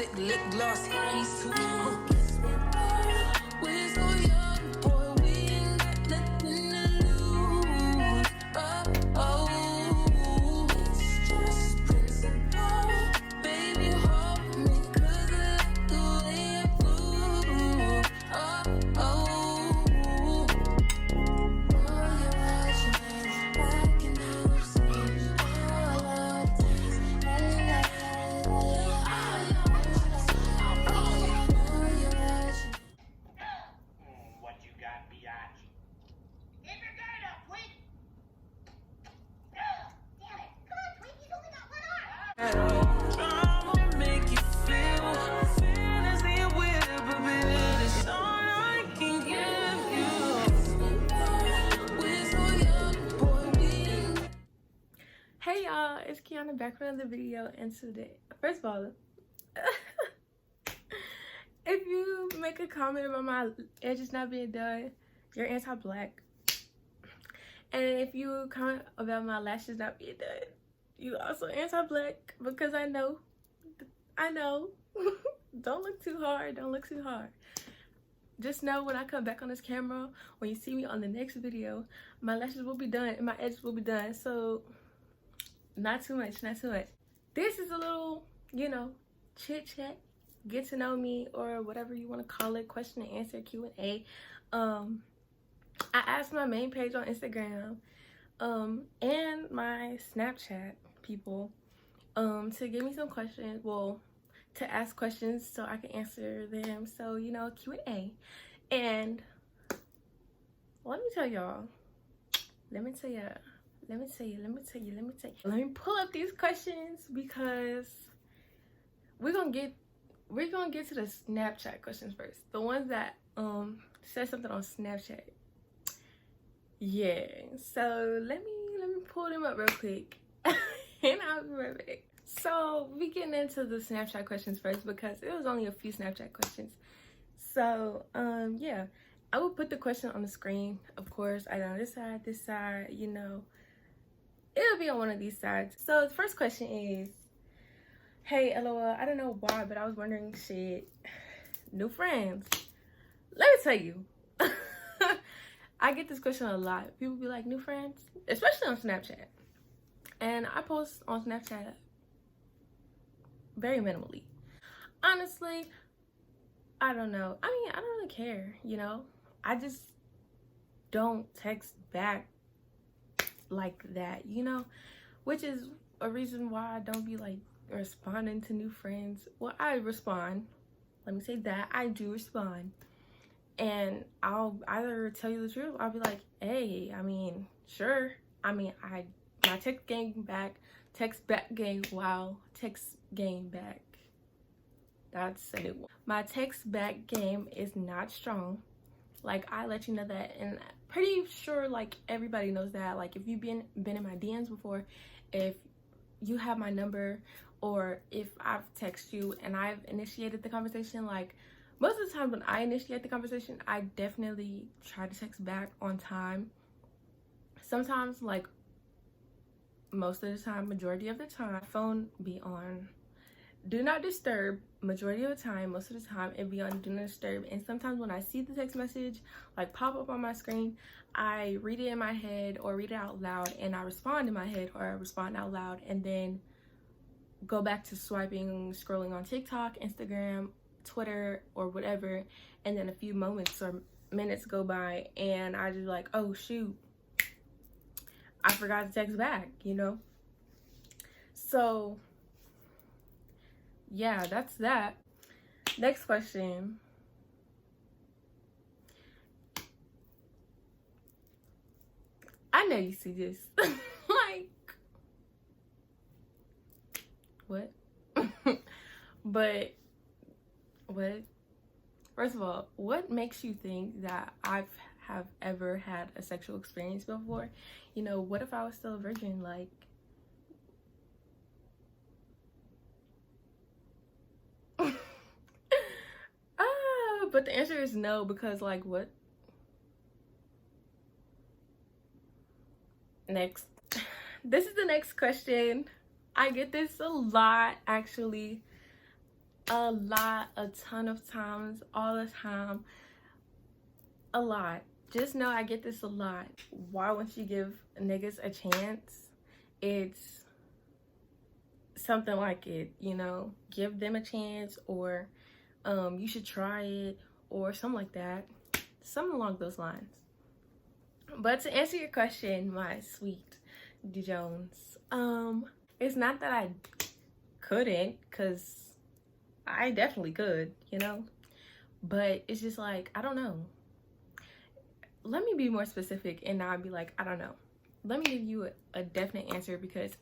lipstick, lip gloss, he's too we're so young, boy, we ain't got nothing to lose. It's just principle. Baby, hold me, 'cause I like the way it moves. What you got, biatch? Keep your guard up, Tweak! Damn it! Come on, Tweak, he's only got one arm! I'ma make you feel fantasy weird, but baby, that's all I can give you. We're so young, boy, we. Hey y'all, it's Kiana back with another video, and today, first of all, if you make a comment about my edges not being done, you're anti-black. And if you comment about my lashes not being done, you also anti-black, because I know. Don't look too hard, just know when I come back on this camera, when you see me on the next video, my lashes will be done and my edges will be done. So not too much. This is a little, chit chat, get to know me, or whatever you want to call it, question and answer, Q&A. I asked my main page on Instagram and my Snapchat people to give me some questions, to ask questions so I can answer them. So, Q&A. And let me tell y'all, let me pull up these questions, because we're gonna get to the Snapchat questions first. The ones that said something on Snapchat. Yeah. So let me pull them up real quick and I'll be right back. So we getting into the Snapchat questions first, because it was only a few Snapchat questions. So yeah, I will put the question on the screen, of course. I know this side, it'll be on one of these sides. So the first question is, hey, LOL, I don't know why, but I was wondering, shit, new friends. Let me tell you, I get this question a lot. People be like, new friends, especially on Snapchat. And I post on Snapchat very minimally. Honestly, I don't know. I mean, I don't really care, I just don't text back like that, which is a reason why I don't be like responding to new friends. Well, I respond. Let me say that I do respond, and I'll either tell you the truth. I'll be like, hey, I mean, sure. I mean, my text back game. Wow, text game back. That's a new one. My text back game is not strong. Like, I let you know that, and pretty sure like everybody knows that. Like, if you've been in my DMs before, if you have my number, or if I've texted you and I've initiated the conversation, like most of the time when I initiate the conversation, I definitely try to text back on time. Sometimes, like most of the time, majority of the time, phone be on do not disturb. Majority of the time, most of the time, it be on do not disturb. And sometimes when I see the text message like pop up on my screen, I read it in my head or read it out loud, and I respond in my head or I respond out loud, and then go back to swiping, scrolling on TikTok, Instagram, Twitter, or whatever. And then a few moments or minutes go by, and I just like, oh shoot, I forgot to text back, So yeah, that's that. Next question. I know you see this. Like, what? But what? First of all, what makes you think that I have ever had a sexual experience before? What if I was still a virgin? Like, but the answer is no, because like, what? Next. This is the next question. I get this a lot, actually. a lot, a ton of times, all the time, a lot. Just know I get this a lot. Why won't you give niggas a chance? It's something like it, you know, give them a chance, or you should try it, or something like that, something along those lines. But to answer your question, my sweet D Jones, it's not that I couldn't, because I definitely could, you know, but it's just like, I don't know. Let me be more specific and not be like, I don't know. Let me give you a definite answer, because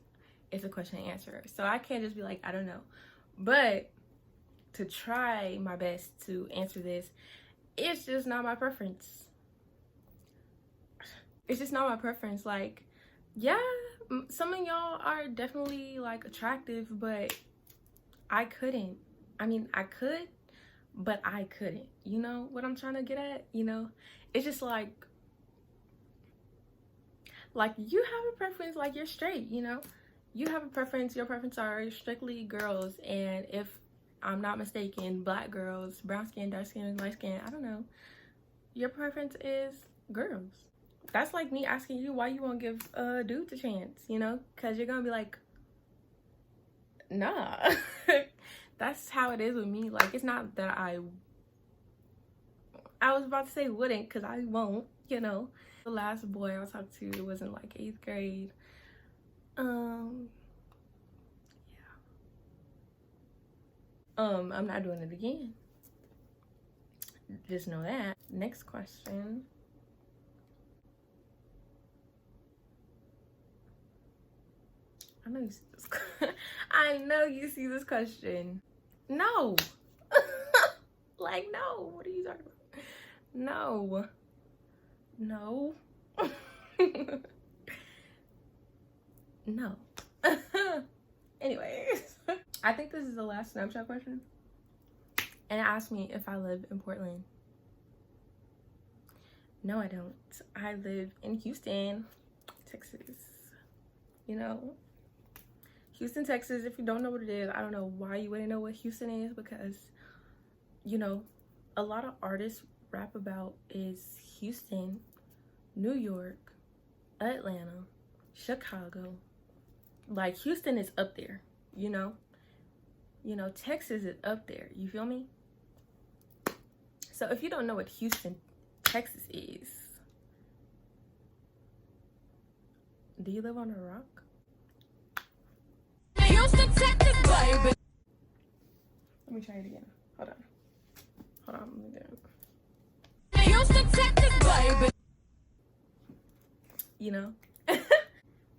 it's a question and answer. So I can't just be like, I don't know. But to try my best to answer this, it's just not my preference. It's just not my preference. Like, yeah, some of y'all are definitely like attractive, but I couldn't. I mean, I could, but I couldn't. You know what I'm trying to get at? You know, it's just like you have a preference, like you're straight, you know? You have a preference, your preference are strictly girls, and if I'm not mistaken, black girls, brown skin, dark skin, light skin, I don't know. Your preference is girls. That's like me asking you why you won't give dudes a chance, you know? Because you're gonna be like, nah. That's how it is with me. Like, it's not that I was about to say wouldn't, because I won't, you know? The last boy I talked to was in like 8th grade. I'm not doing it again. Just know that. Next question. I know you see this. I know you see this question. No. Like, no. What are you talking about? No. No. No. Anyways, I think this is the last Snapchat question. And it asked me if I live in Portland. No, I don't. I live in Houston, Texas. You know, Houston, Texas. If you don't know what it is, I don't know why you wouldn't know what Houston is, because, you know, a lot of artists rap about is Houston, New York, Atlanta, Chicago. Like, Houston is up there, you know? You know, Texas is up there, you feel me? So if you don't know what Houston, Texas is, do you live on a rock? Houston, Texas, baby. Let me try it again. Hold on, let me do it. Houston, Texas, baby. You know?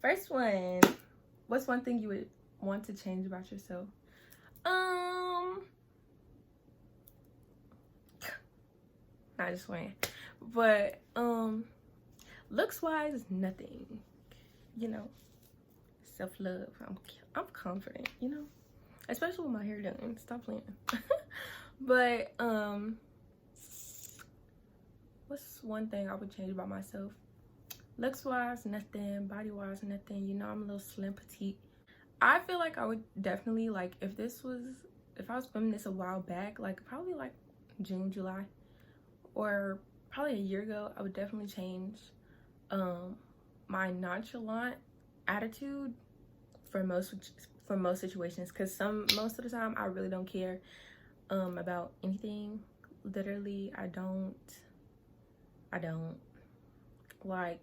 First one. What's one thing you would want to change about yourself? Not just one. But looks wise, nothing. You know, self-love. I'm confident, you know? Especially with my hair done. Stop playing. But what's one thing I would change about myself? Looks wise, nothing. Body wise, nothing. You know, I'm a little slim, petite. I feel like I would definitely, like, if I was filming this a while back, like probably like June, July, or probably a year ago, I would definitely change my nonchalant attitude for most situations, because most of the time I really don't care about anything. Literally, I don't like,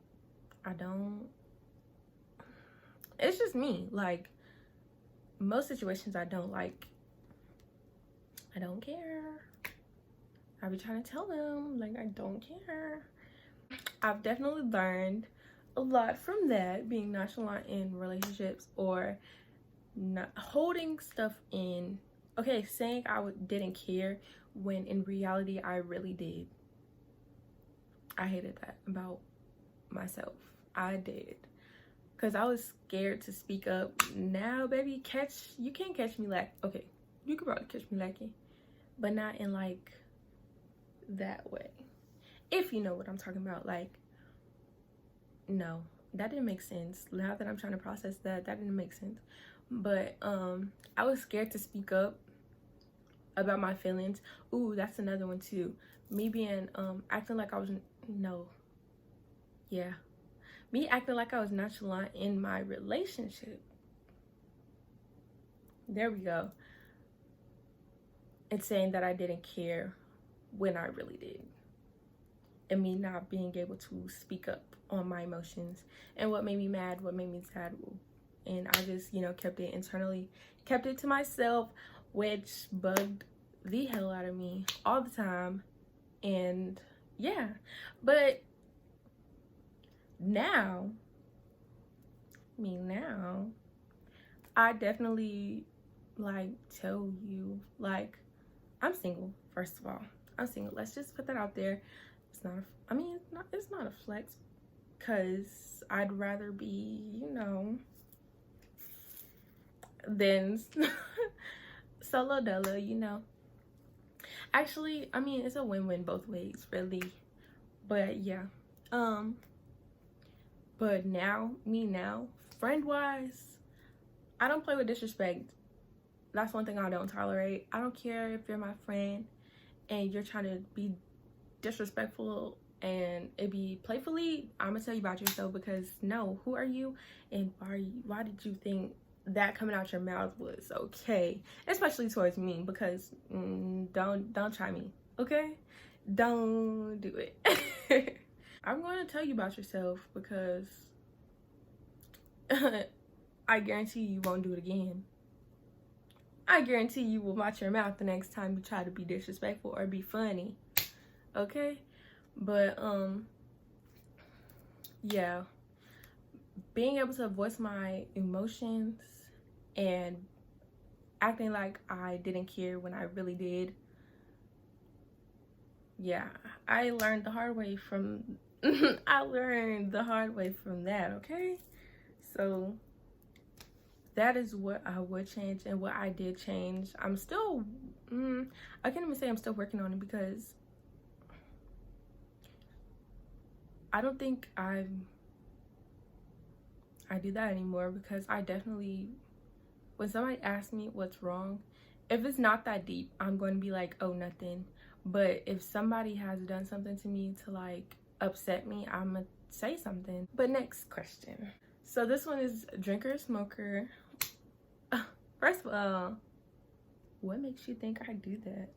it's just me. Like, most situations I don't care. I be trying to tell them, like, I don't care. I've definitely learned a lot from that, being nonchalant in relationships, or not holding stuff in. Okay, saying I didn't care when in reality I really did. I hated that about myself. I did, because I was scared to speak up. Now, baby, you can't catch me like, okay, you could probably catch me lacking, but not in like that way, if you know what I'm talking about. Like, no, that didn't make sense. Now that I'm trying to process that didn't make sense. But I was scared to speak up about my feelings. Ooh, that's another one too. Me being acting like I was no. Yeah. Me acting like I was nonchalant in my relationship. There we go. And saying that I didn't care when I really did. And me not being able to speak up on my emotions and what made me mad, what made me sad. And I just, kept it internally, kept it to myself, which bugged the hell out of me all the time. And yeah, but now I definitely tell you, I'm single. First of all, I'm single. Let's just put that out there. It's not it's not a flex, because I'd rather be, than solo dolo, Actually, it's a win-win both ways, really. But yeah, but now, friend-wise, I don't play with disrespect. That's one thing I don't tolerate. I don't care if you're my friend and you're trying to be disrespectful and it be playfully. I'm gonna tell you about yourself, because no, who are you and why did you think that coming out your mouth was okay, especially towards me? Because don't try me, okay? Don't do it. I'm going to tell you about yourself, because I guarantee you won't do it again. I guarantee you will watch your mouth the next time you try to be disrespectful or be funny, okay? But yeah, being able to voice my emotions and acting like I didn't care when I really did, yeah, I learned the hard way from that, okay? So that is what I would change and what I did change. I'm still I can't even say I'm still working on it, because I don't think I do that anymore, because I definitely, when somebody asks me what's wrong, if it's not that deep, I'm going to be like, oh, nothing. But if somebody has done something to me to upset me, I'm gonna say something. But next question. So this one is drinker, smoker. First of all, what makes you think I do that,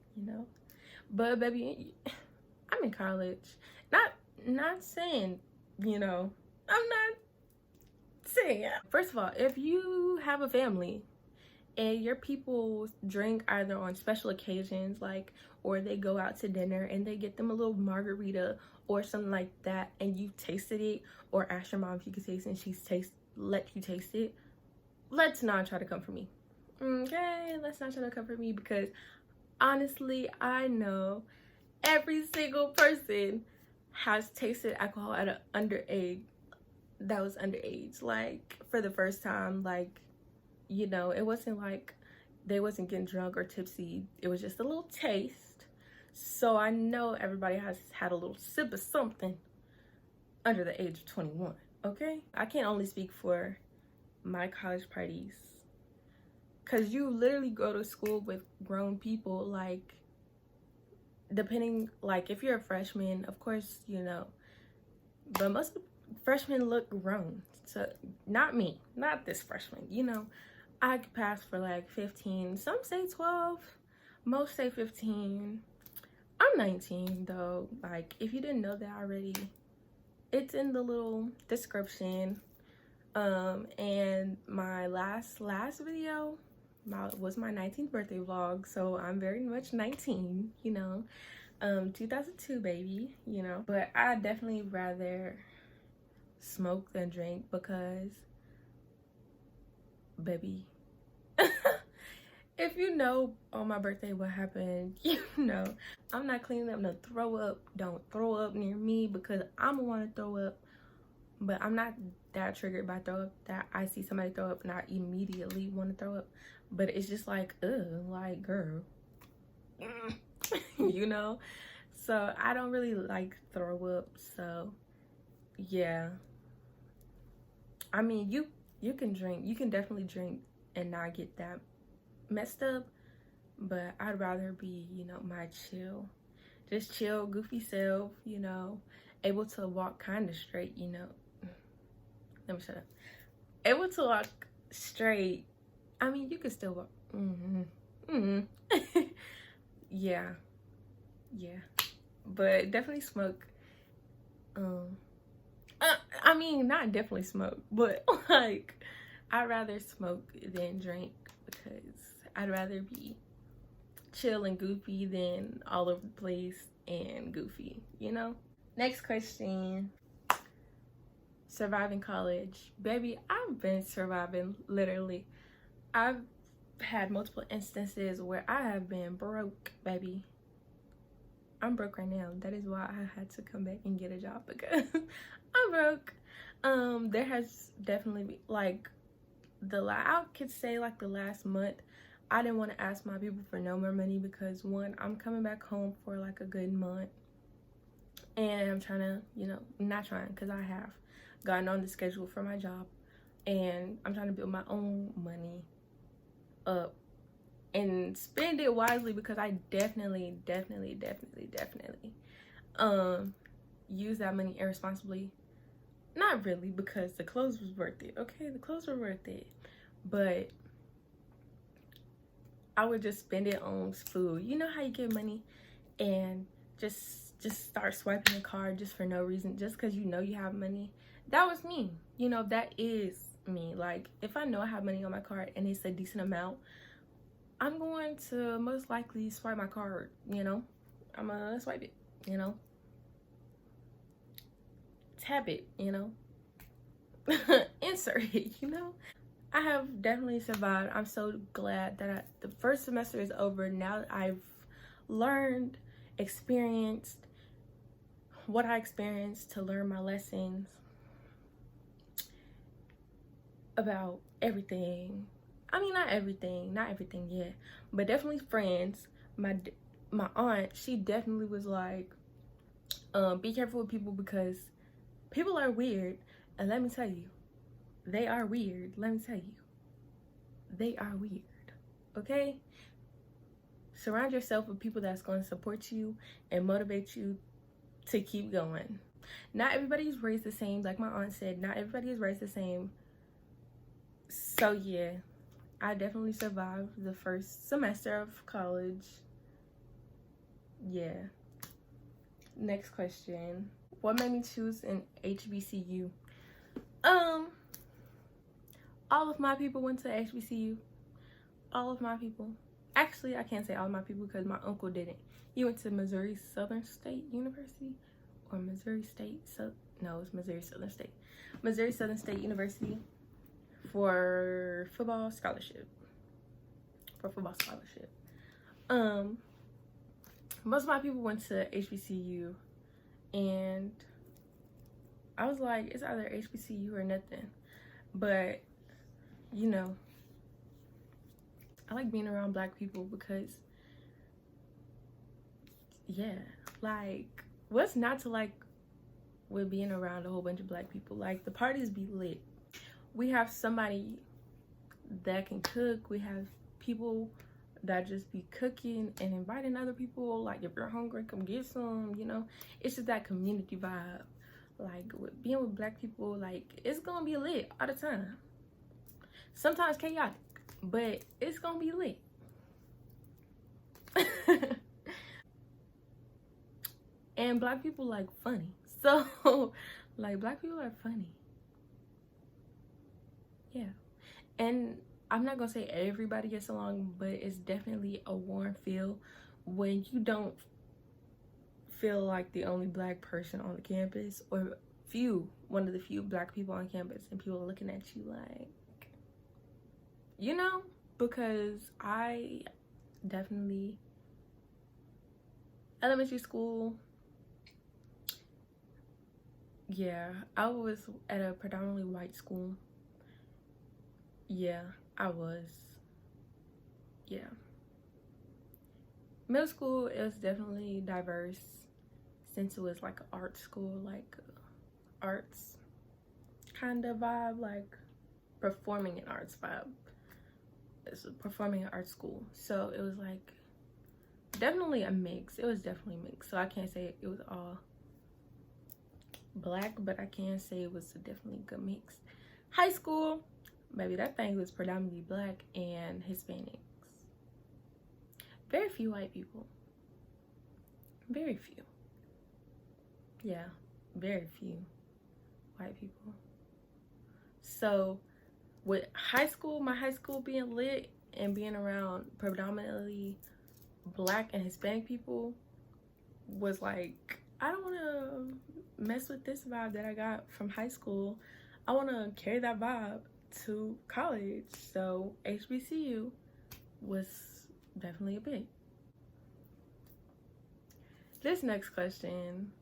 But baby, I'm in college. Not saying, I'm not saying. First of all, if you have a family and your people drink either on special occasions, or they go out to dinner and they get them a little margarita or something like that, and you tasted it, or ask your mom if you could taste it and she's let you taste it, let's not try to come for me, okay? Let's not try to come for me, because honestly, I know every single person has tasted alcohol at an underage that was underage, for the first time. It wasn't like they wasn't getting drunk or tipsy, it was just a little taste. So I know everybody has had a little sip of something under the age of 21, okay? I can't only speak for my college parties, because you literally go to school with grown people, depending, if you're a freshman, of course, but most freshmen look grown. So not me, not this freshman, I could pass for 15, some say 12, most say 15. I'm 19 though, if you didn't know that already, it's in the little description. And my last video was my 19th birthday vlog, so I'm very much 19, 2002 baby, but I definitely rather smoke than drink, because baby, if on my birthday what happened, I'm not cleaning up no throw up. Don't throw up near me, because I'm gonna want to throw up. But I'm not that triggered by throw up that I see somebody throw up and I immediately want to throw up. But it's just ugh, girl, So I don't really throw up. So yeah, you can drink. You can definitely drink and not get that messed up. but I'd rather be, you know, my just chill, goofy self, you know, able to walk kind of straight, you know. Let me shut up. Able to walk straight. I mean, you can still walk. Yeah. But definitely smoke. I mean, not definitely smoke, but like, I'd rather smoke than drink because I'd rather be chill and goofy than all over the place and goofy, you know? Next question. Surviving college. Baby, I've been surviving, literally. I've had multiple instances where I have been broke, baby. I'm broke right now. That is why I had to come back and get a job, because I'm broke. There has definitely been, like, I could say like the last month, I didn't want to ask my people for no more money because, one, I'm coming back home for like a good month, and I'm trying to, you know, not trying, because I have gotten on the schedule for my job, and I'm trying to build my own money up and spend it wisely, because I definitely use that money irresponsibly. Not really, because the clothes was worth it. Okay, the clothes were worth it, but I would just spend it on food. You know how you get money and just start swiping the card just for no reason, just because you know you have money. That was me. You know, that is me. Like, if I know I have money on my card and it's a decent amount, I'm going to most likely swipe my card, you know. I'm gonna swipe it, you know. Tap it, you know. Insert it, you know. I have definitely survived. I'm so glad that the first semester is over. Now that I've learned, experienced what I experienced, to learn my lessons about everything. I mean, not everything yet, but definitely friends. My aunt, she definitely was like, be careful with people, because people are weird, and let me tell you, they are weird. Let me tell you, they are weird. Okay? Surround yourself with people that's going to support you and motivate you to keep going. Not everybody is raised the same. Like my aunt said, not everybody is raised the same. So yeah, I definitely survived the first semester of college. Yeah. Next question. What made me choose an HBCU? All of my people went to HBCU. All of my people. Actually, I can't say all of my people because my uncle didn't. He went to Missouri Southern State University, or Missouri State, no, it's Missouri Southern State. Missouri Southern State University for football scholarship. Most of my people went to HBCU, and I was like, it's either HBCU or nothing. But, you know, I like being around black people because, yeah, like, what's not to like with being around a whole bunch of black people? Like, the parties be lit. We have somebody that can cook. We have people that just be cooking and inviting other people. Like, if you're hungry, come get some, you know. It's just that community vibe. Like, being with black people, like, it's gonna be lit all the time. Sometimes chaotic, but it's gonna be lit. And black people like funny. So, like, black people are funny. Yeah. And I'm not gonna say everybody gets along, but it's definitely a warm feel when you don't feel like the only black person on the campus, or one of the few black people on campus, and people are looking at you like, you know, because I definitely, elementary school, yeah, I was at a predominantly white school. Yeah, I was. Yeah. Middle school, it was definitely diverse, since it was like an art school, like arts kind of vibe, like performing in arts vibe. performing arts school, so it was like definitely a mix. It was definitely a mix, so I can't say it was all black, but I can say it was a definitely good mix. High school, maybe that thing was predominantly black and Hispanics. Very few white people. Very few. Yeah, very few white people. So with high school, my high school being lit and being around predominantly black and Hispanic people was like, I don't want to mess with this vibe that I got from high school. I want to carry that vibe to college. So HBCU was definitely a big. This next question,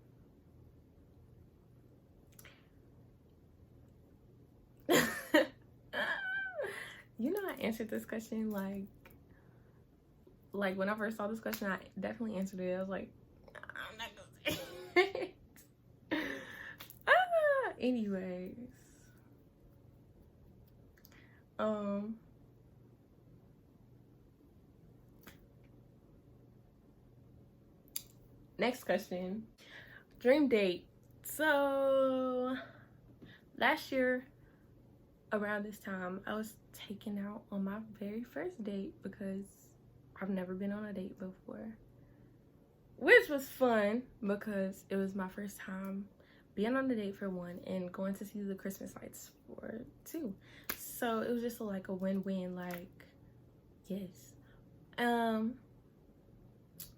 you know, I answered this question like when I first saw this question, I definitely answered it. I was like, I'm not gonna say it. Anyways, next question, dream date. So last year around this time, I was taken out on my very first date because I've never been on a date before, which was fun because it was my first time being on a date for one and going to see the Christmas lights for two. So it was just like a win-win, like, yes.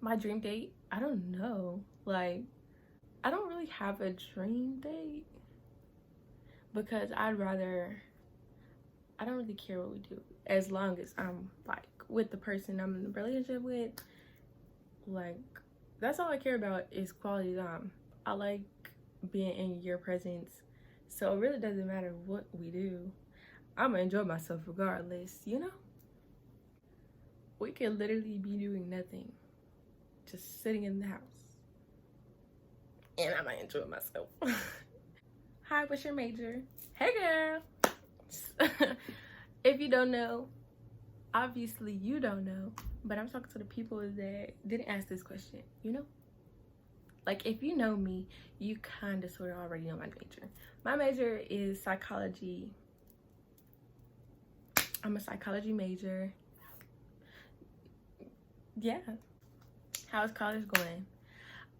My dream date, I don't know, like, I don't really have a dream date because I don't really care what we do as long as I'm like with the person I'm in a relationship with. Like, that's all I care about is quality time. I like being in your presence, so it really doesn't matter what we do. I'm gonna enjoy myself regardless, you know? We could literally be doing nothing, just sitting in the house, and I might enjoy myself. Hi, what's your major? Hey girl. If you don't know, obviously you don't know, but I'm talking to the people that didn't ask this question, you know? Like, if you know me, you kind of sort of already know my major. My major is psychology. I'm a psychology major. Yeah. How's college going?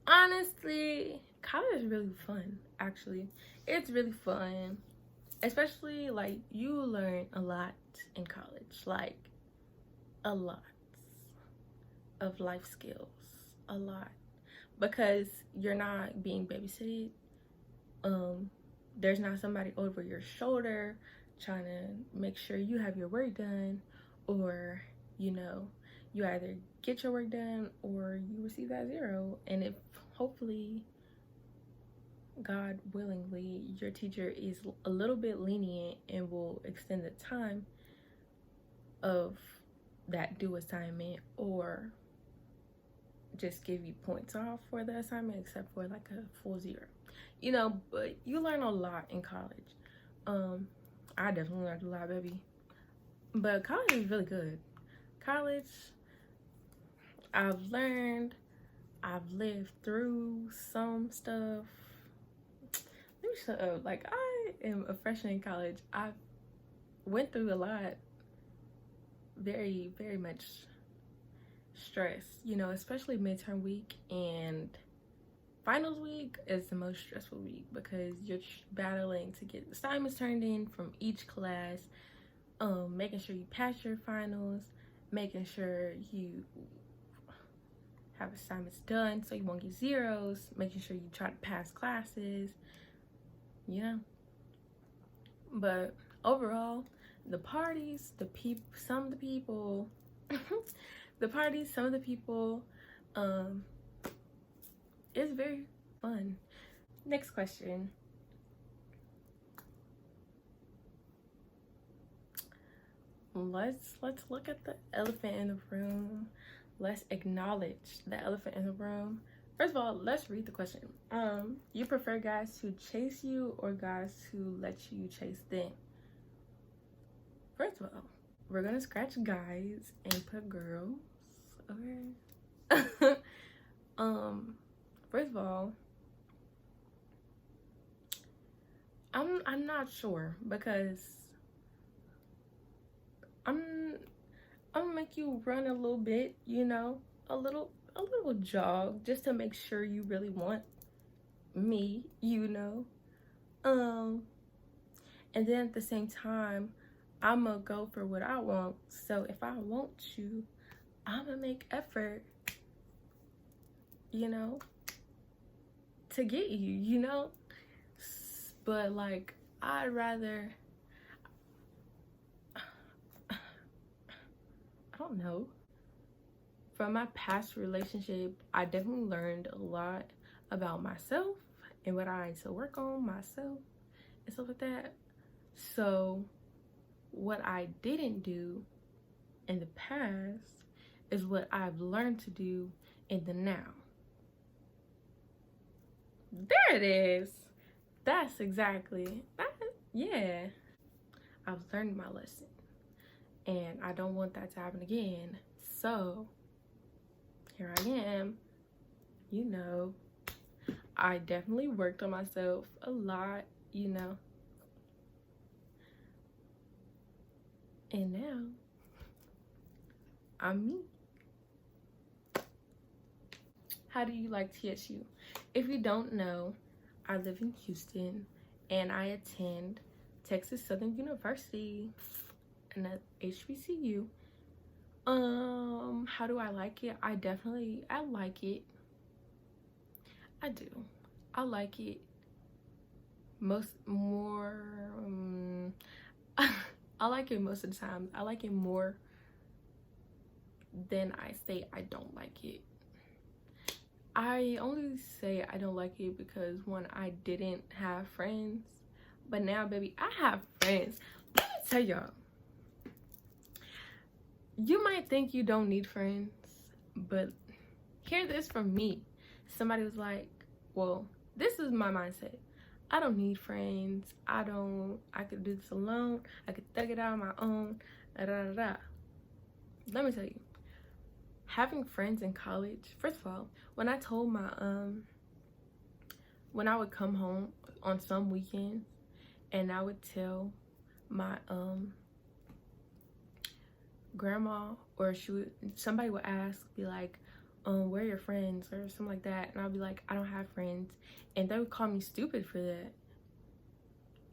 Honestly, college is really fun, actually. It's really fun. Especially, like, you learn a lot in college. Like, a lot of life skills. A lot. Because you're not being babysitted. There's not somebody over your shoulder trying to make sure you have your work done, or, you know, you either get your work done or you receive that 0. And if hopefully, God willingly, your teacher is a little bit lenient and will extend the time of that due assignment, or just give you points off for the assignment, except for like a full 0, you know. But you learn a lot in college. I definitely learned a lot, baby. But college is really good. College, I've lived through some stuff. Let me shut up. Like, I am a freshman in college. I went through a lot. Very, very much stress, you know, especially midterm week and finals week is the most stressful week because you're battling to get assignments turned in from each class, making sure you pass your finals, making sure you have assignments done so you won't get 0s, making sure you try to pass classes, you know. But overall, the parties, some of the people the parties, some of the people, it's very fun. Next question. Let's look at the elephant in the room. Let's acknowledge the elephant in the room. First of all, let's read the question. You prefer guys who chase you or guys who let you chase them? First of all, we're gonna scratch guys and put girls. Okay. First of all, I'm not sure, because I'm gonna make you run a little bit, you know, a little jog, just to make sure you really want me, you know. And then at the same time, I'm gonna go for what I want. So if I want you, I'm gonna make effort, you know, to get you, you know. But like, I'd rather, I don't know, from my past relationship, I definitely learned a lot about myself and what I need to work on myself and stuff like that. So what I didn't do in the past is what I've learned to do in the now. There it is. That's exactly that. Yeah, I've learned my lesson, and I don't want that to happen again. So here I am, you know. I definitely worked on myself a lot, you know. And now I'm me. How do you like TSU? If you don't know, I live in Houston and I attend Texas Southern University and at HBCU. How do I like it? I like it. I do. I like it I like it most of the time. I like it more than I say I don't like it. I only say I don't like it because, one, I didn't have friends, but now, baby, I have friends. Let me tell y'all, you might think you don't need friends, but hear this from me. Somebody was like, well, this is my mindset. I don't need friends. I could do this alone. I could thug it out on my own. Da, da, da, da. Let me tell you, having friends in college, first of all, when I told my, when I would come home on some weekends and I would tell my, grandma, or somebody would ask, be like, where are your friends, or something like that, and I'd be like, I don't have friends, and they would call me stupid for that.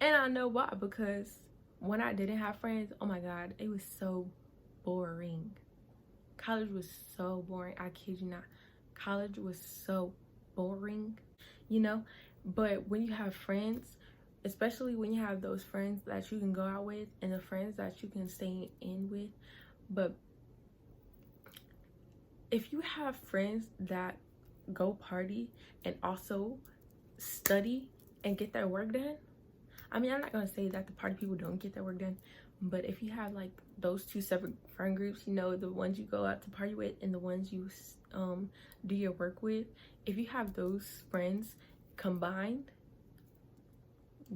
And I know why, because when I didn't have friends, oh my god, it was so boring. College was so boring. I kid you not. College was so boring, you know. But when you have friends, especially when you have those friends that you can go out with and the friends that you can stay in with, but if you have friends that go party and also study and get their work done, I mean, I'm not gonna say that the party people don't get their work done, but if you have like those two separate friend groups, you know, the ones you go out to party with and the ones you do your work with, if you have those friends combined,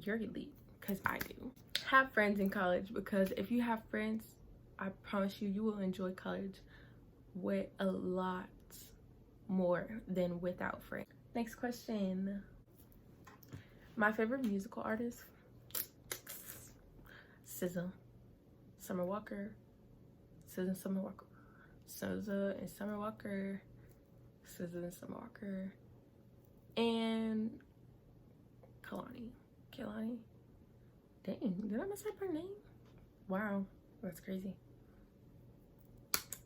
you're elite, because I do. Have friends in college, because if you have friends, I promise you, you will enjoy college with a lot more than without friends. Next question. My favorite musical artist, SZA, Summer Walker, SZA and Summer Walker, SZA and Summer Walker, SZA and Summer Walker, and Kehlani. Dang, did I mess up her name? Wow, that's crazy.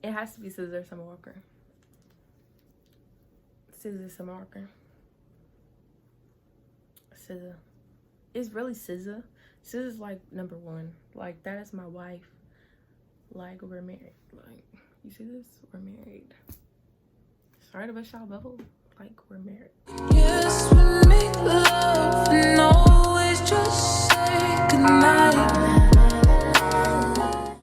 It has to be SZA or Summer Walker. SZA, Summer Walker. SZA. It's really SZA. SZA's like number one. Like, that is my wife. Like, we're married. Like, you see this? We're married. Sorry to bust y'all bubble. Like, we're married. Yes, we make love and always just say goodnight.